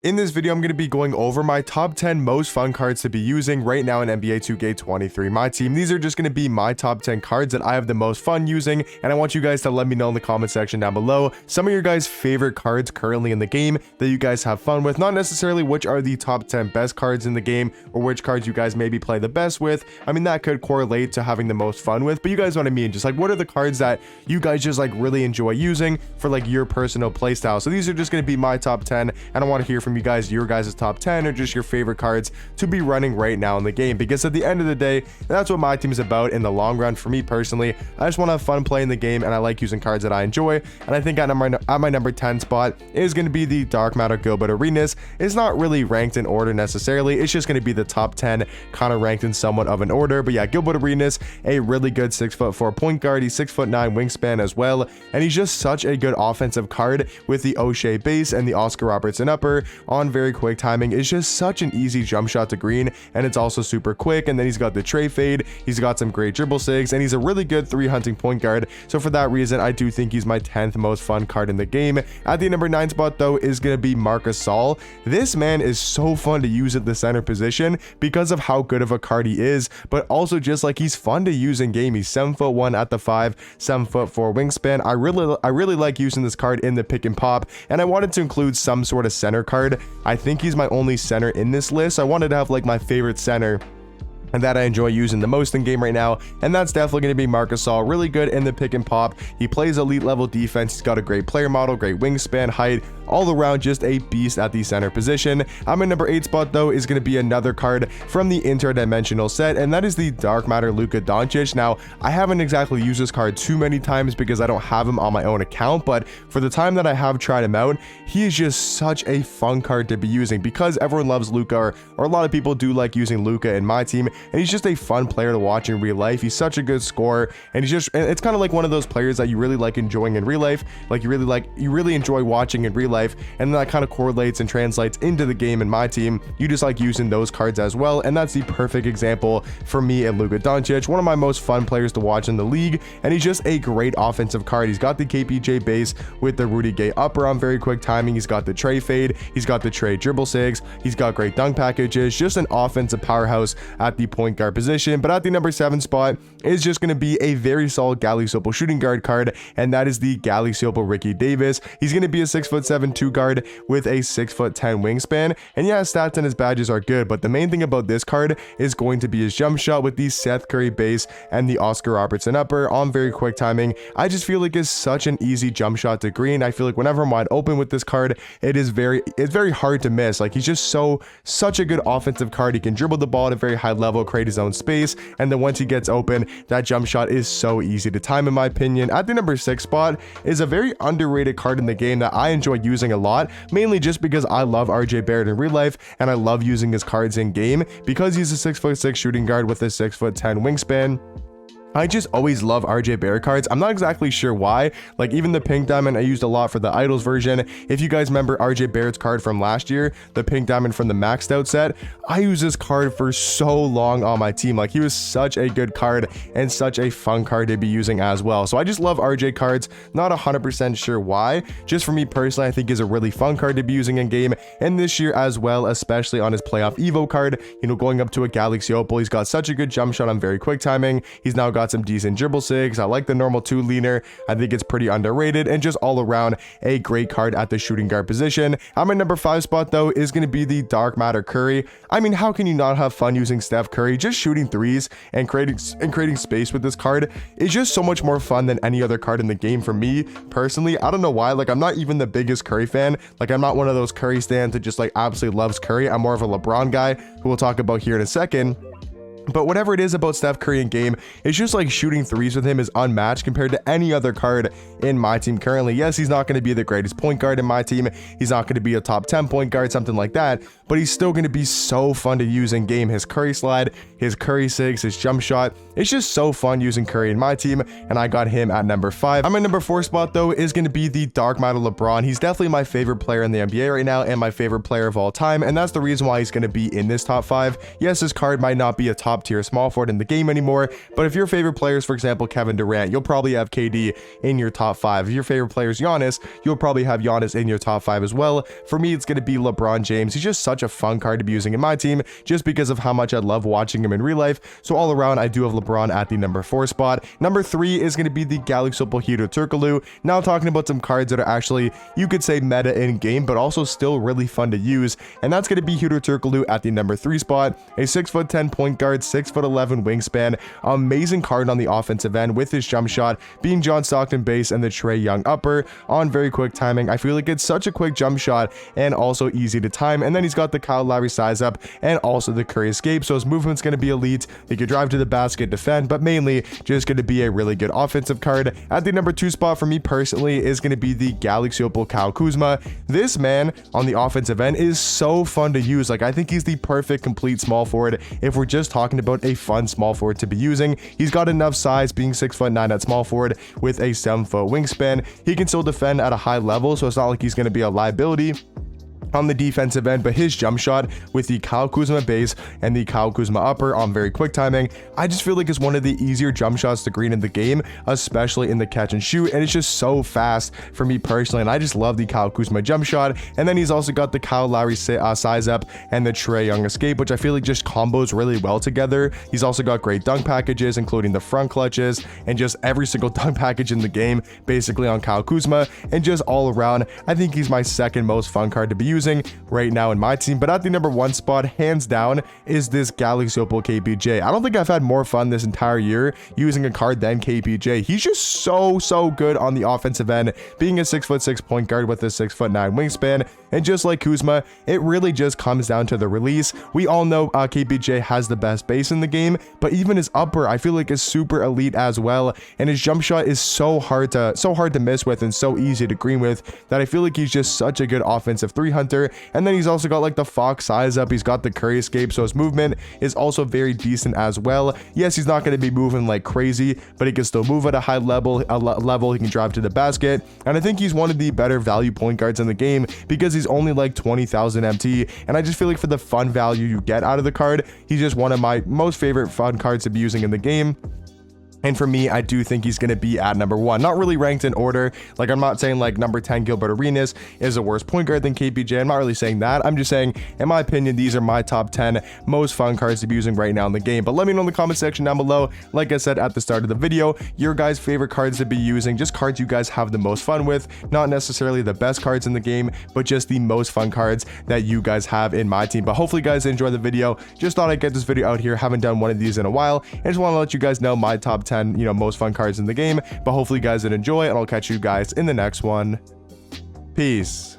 In this video, I'm going to be going over my top 10 most fun cards to be using right now in NBA 2K23 Myteam. These are just going to be my top 10 cards that I have the most fun using, and I want you guys to let me know in the comment section down below some of your guys' favorite cards currently in the game that you guys have fun with. Not necessarily which are the top 10 best cards in the game or which cards you guys maybe play the best with. I mean, that could correlate to having the most fun with, but you guys know what I mean. Just like, what are the cards that you guys just like really enjoy using for like your personal playstyle? So these are just going to be my top 10, and I want to hear from you guys your guys' top 10 or just your favorite cards to be running right now in the game, because at the end of the day, that's what my team is about in the long run. For me personally, I just want to have fun playing the game, and I like using cards that I enjoy. And I think at my number 10 spot is going to be the Dark Matter Gilbert Arenas. It's not really ranked in order necessarily, it's just going to be the top 10 kind of ranked in somewhat of an order. But yeah, Gilbert Arenas, a really good 6'4" point guard. He's 6'9" wingspan as well, and he's just such a good offensive card with the O'Shea base and the Oscar Robertson upper on very quick timing. Is just such an easy jump shot to green, and it's also super quick. And then he's got the tray fade, he's got some great dribble sigs, and he's a really good 3 hunting point guard. So for that reason, I do think he's my 10th most fun card in the game. At the number 9 spot though is going to be Marcus Gasol. This man is so fun to use at the center position because of how good of a card he is, but also just like he's fun to use in game. He's 7'1" at the 5, 7'4" wingspan. I really like using this card in the pick and pop, and I wanted to include some sort of center card. I think he's my only center in this list. I wanted to have like my favorite center and that I enjoy using the most in game right now, and that's definitely going to be Marcus Gasol. Really good in the pick and pop. He plays elite level defense. He's got a great player model, great wingspan, height, all around just a beast at the center position. At my number 8 spot though is going to be another card from the interdimensional set, and that is the Dark Matter Luka Doncic. Now, I haven't exactly used this card too many times because I don't have him on my own account, but for the time that I have tried him out, he is just such a fun card to be using because everyone loves Luka, or a lot of people do like using Luka in my team, and he's just a fun player to watch in real life. He's such a good scorer, and it's kind of like one of those players that you really like enjoying in real life, like you really enjoy watching in real life, and that kind of correlates and translates into the game in my team. You just like using those cards as well, and that's the perfect example for me at Luka Doncic, one of my most fun players to watch in the league, and he's just a great offensive card. He's got the KPJ base with the Rudy Gay upper on very quick timing. He's got the tray fade, he's got the tray dribble sigs, he's got great dunk packages, just an offensive powerhouse at the point guard position. But at the number 7 spot is just going to be a very solid Gally Sopel shooting guard card, and that is the Gally Sopel Ricky Davis. He's going to be a 6'7" 2 guard with a 6'10" wingspan, and yeah, his stats and his badges are good, but the main thing about this card is going to be his jump shot with the Seth Curry base and the Oscar Robertson upper on very quick timing. I just feel like it's such an easy jump shot to green. I feel like whenever I'm wide open with this card, it's very hard to miss. Like, he's just such a good offensive card. He can dribble the ball at a very high level, create his own space, and then once he gets open, that jump shot is so easy to time in my opinion. At the number 6 spot is a very underrated card in the game that I enjoy using a lot, mainly just because I love RJ Barrett in real life, and I love using his cards in game because he's a 6'6" shooting guard with a 6'10" wingspan. I just always love RJ Barrett cards. I'm not exactly sure why. Like, even the pink diamond I used a lot for the idols version. If you guys remember RJ Barrett's card from last year, the pink diamond from the maxed out set, I used this card for so long on my team. Like, he was such a good card and such a fun card to be using as well. So I just love RJ cards. Not 100% sure why. Just for me personally, I think he's a really fun card to be using in game, and this year as well, especially on his playoff Evo card, you know, going up to a Galaxy Opal. He's got such a good jump shot on very quick timing. He's now got some decent dribble sigs. I like the normal 2 leaner. I think it's pretty underrated, and just all around a great card at the shooting guard position. At my number 5 spot though is going to be the Dark Matter Curry. I mean, how can you not have fun using Steph Curry? Just shooting threes and creating space with this card is just so much more fun than any other card in the game for me personally. I don't know why. Like, I'm not even the biggest Curry fan. Like, I'm not one of those Curry stands that just like absolutely loves Curry. I'm more of a LeBron guy, who we'll talk about here in a second. But whatever it is about Steph Curry in game, it's just like shooting threes with him is unmatched compared to any other card in my team currently. Yes, he's not going to be the greatest point guard in my team. He's not going to be a top 10 point guard, something like that, but he's still going to be so fun to use in game. His Curry slide, his Curry sigs, his jump shot, it's just so fun using Curry in my team, and I got him at number 5. On my number 4 spot though is going to be the Dark Matter LeBron. He's definitely my favorite player in the NBA right now, and my favorite player of all time, and that's the reason why he's going to be in this top 5. Yes, this card might not be a top top tier small forward in the game anymore. But if your favorite players, for example, Kevin Durant, you'll probably have KD in your top 5. If your favorite player is Giannis, you'll probably have Giannis in your top 5 as well. For me, it's going to be LeBron James. He's just such a fun card to be using in my team just because of how much I love watching him in real life. So all around, I do have LeBron at the number 4 spot. Number 3 is going to be the Galaxy Opal Hito Turkoglu. Now talking about some cards that are actually, you could say, meta in game, but also still really fun to use. And that's going to be Hito Turkoglu at the number 3 spot. A 6'10" point guard, 6'11" wingspan. Amazing card on the offensive end with his jump shot being John Stockton base and the Trae Young upper on very quick timing. I feel like it's such a quick jump shot and also easy to time. And then he's got the Kyle Lowry size up and also the Curry escape. So his movement's going to be elite. He could drive to the basket, defend, but mainly just going to be a really good offensive card. At the number 2 spot for me personally is going to be the Galaxy Opal Kyle Kuzma. This man on the offensive end is so fun to use. Like, I think he's the perfect complete small forward if we're just talking about a fun small forward to be using. He's got enough size, being 6'9" at small forward with a 7-foot wingspan. He can still defend at a high level, so it's not like he's going to be a liability on the defensive end, but his jump shot with the Kyle Kuzma base and the Kyle Kuzma upper on very quick timing, I just feel like it's one of the easier jump shots to green in the game, especially in the catch and shoot, and it's just so fast for me personally, and I just love the Kyle Kuzma jump shot. And then he's also got the Kyle Lowry size up and the Trae Young escape, which I feel like just combos really well together. He's also got great dunk packages, including the front clutches and just every single dunk package in the game basically on Kyle Kuzma, and just all around, I think he's my second most fun card to be using right now in my team. But at the number 1 spot, hands down, is this Galaxy Opal KPJ. I don't think I've had more fun this entire year using a card than KPJ. He's just so good on the offensive end, being a 6'6" point guard with a 6'9" wingspan. And just like Kuzma, it really just comes down to the release. We all know KPJ has the best base in the game, but even his upper, I feel like, is super elite as well. And his jump shot is so hard to miss with and so easy to green with that I feel like he's just such a good offensive 3 hunter. And then he's also got like the Fox size up. He's got the Curry escape, so his movement is also very decent as well. Yes, he's not going to be moving like crazy, but he can still move at a high level. He can drive to the basket, and I think he's one of the better value point guards in the game because he's only like 20,000 MT, and I just feel like for the fun value you get out of the card, he's just one of my most favorite fun cards to be using in the game. And for me, I do think he's going to be at number 1. Not really ranked in order. Like, I'm not saying like number 10 Gilbert Arenas is a worse point guard than KPJ. I'm not really saying that. I'm just saying, in my opinion, these are my top 10 most fun cards to be using right now in the game. But let me know in the comment section down below, like I said at the start of the video, your guys' favorite cards to be using. Just cards you guys have the most fun with. Not necessarily the best cards in the game, but just the most fun cards that you guys have in my team. But hopefully you guys enjoy the video. Just thought I'd get this video out here. Haven't done one of these in a while. I just want to let you guys know my top 10 most fun cards in the game. But hopefully you guys did enjoy, and I'll catch you guys in the next one. Peace.